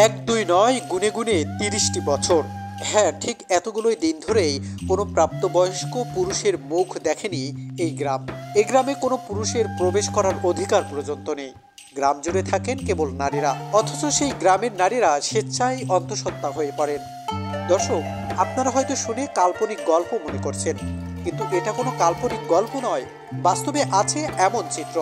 এক দুই নয়, গুনে গুনে ৩০টি বছর। হ্যাঁ, ঠিক এতগুলোই দিন ধরেই কোনো প্রাপ্তবয়স্ক পুরুষের মুখ দেখেনি এই গ্রাম। এই গ্রামে কোনো পুরুষের প্রবেশ করার অধিকার পর্যন্ত নেই। গ্রাম জুড়ে থাকেন কেবল নারীরা, অথচ সেই গ্রামের নারীরা স্বেচ্ছায় অন্তঃসত্ত্বা হয়ে পড়েন। দর্শক, আপনারা হয়তো শুনে কাল্পনিক গল্প মনে করছেন, কিন্তু এটা কোনো কাল্পনিক গল্প নয়, বাস্তবে আছে এমন চিত্র।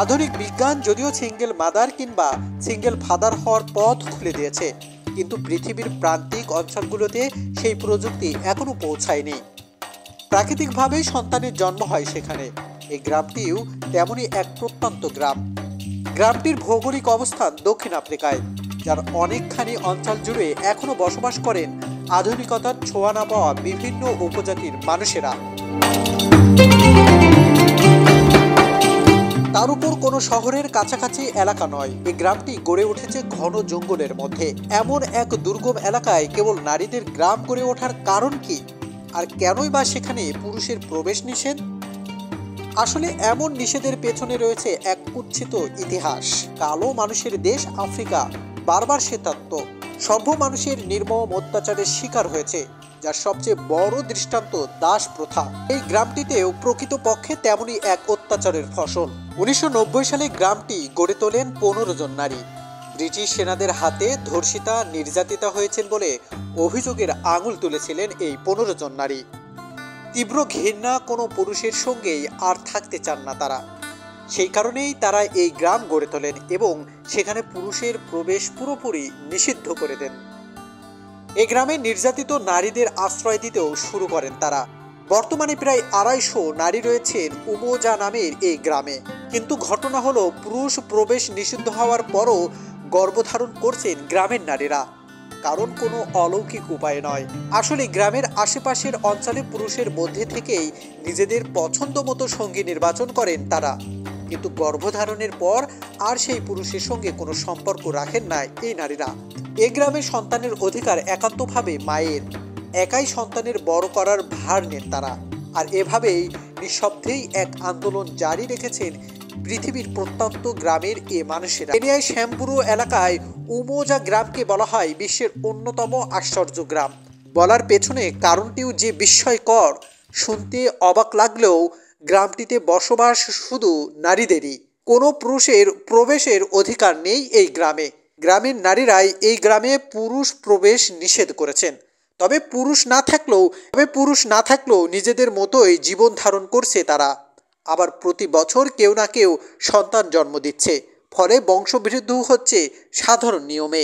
আধুনিক বিজ্ঞান যদিও সিঙ্গেল মাদার কিংবা সিঙ্গেল ফাদার হওয়ার পথ খুলে দিয়েছে, কিন্তু পৃথিবীর প্রান্তিক অঞ্চলগুলোতে সেই প্রযুক্তি এখনো পৌঁছায়নি। প্রাকৃতিকভাবেই সন্তানের জন্ম হয় সেখানে। এই গ্রামটিও তেমনই এক প্রত্যন্ত গ্রাম। গ্রামটির ভৌগোলিক অবস্থান দক্ষিণ আফ্রিকায়, যার অনেকখানি অঞ্চল জুড়ে এখনো বসবাস করেন আধুনিকতার ছোঁয়া না পাওয়া বিভিন্ন উপজাতির মানুষেরা। তার উপর কোনো শহরের কাছাকাছি এলাকা নয়, এই গ্রামটি গড়ে উঠেছে ঘন জঙ্গলের মধ্যে। এমন এক দুর্গম এলাকায় কেবল নারীদের গ্রাম গড়ে ওঠার কারণ কি, আর কেনই বা সেখানে পুরুষের প্রবেশ নিষেধ? আসলে এমন নিষেধের পেছনে রয়েছে এক কুৎসিত ইতিহাস। কালো মানুষের দেশ আফ্রিকা বারবার সে তত্ত্ব সভ্য মানুষের নির্মম অত্যাচারের শিকার হয়েছে, যার সবচেয়ে বড় দৃষ্টান্ত দাস প্রথা। এই গ্রামটিতেও প্রকৃতপক্ষে তেমনই এক অত্যাচারের ফসল। 1990 সালে গ্রামটি গড়ে তোলেন 15 জন নারী। ব্রিটিশ সেনাদের হাতে ধর্ষিতা নির্যাতিতা হয়েছেন বলে অভিযোগের আঙুল তুলেছিলেন এই 15 জন নারী। তীব্র ঘৃণা কোনো পুরুষের সঙ্গেই আর থাকতে চান না তারা। সেই কারণেই তারা এই গ্রাম গড়ে তোলেন এবং সেখানে পুরুষের প্রবেশ পুরোপুরি নিষিদ্ধ করে দেন। এই গ্রামে নির্যাতিত নারীদের আশ্রয় দিতেও শুরু করেন তারা। বর্তমানে প্রায় 250 নারী রয়েছেন উমোজা নামের এই গ্রামে। কিন্তু ঘটনা হলো, পুরুষ প্রবেশ নিষিদ্ধ হওয়ার পরও গর্ভধারণ করছেন গ্রামের নারীরা। কারণ কোনো অলৌকিক উপায় নয়, আসলে গ্রামের আশেপাশের অঞ্চলে পুরুষের মধ্যে থেকেই নিজেদের পছন্দ মতো সঙ্গী নির্বাচন করেন তারা। কিন্তু গর্ভধারণের পর আর সেই পুরুষের সঙ্গে কোনো সম্পর্ক রাখেন না এই নারীরা। এ গ্রামে সন্তানের অধিকার একান্তভাবে মায়ের। একাই সন্তানের বড় করার ভার নেন তারা। আর এভাবেই নিঃশব্দেই এক আন্দোলন জারি রেখেছেন পৃথিবীর প্রত্যন্ত গ্রামের এ মানুষেরা। কেনিয়ার শ্যামপুরু এলাকায় উমোজা গ্রামকে বলা হয় বিশ্বের অন্যতম আশ্চর্য গ্রাম। বলার পেছনে কারণটিও যে বিস্ময়কর, শুনতে অবাক লাগলেও গ্রামটিতে বসবাস শুধু নারীদেরই। কোনো পুরুষের প্রবেশের অধিকার নেই এই গ্রামে। গ্রামের নারীরাই এই গ্রামে পুরুষ প্রবেশ নিষেধ করেছেন। তবে পুরুষ না থাকলেও নিজেদের মতোই জীবন ধারণ করছে তারা। আবার প্রতি বছর কেউ না কেউ সন্তান জন্ম দিচ্ছে, ফলে বংশবৃদ্ধিও হচ্ছে সাধারণ নিয়মে।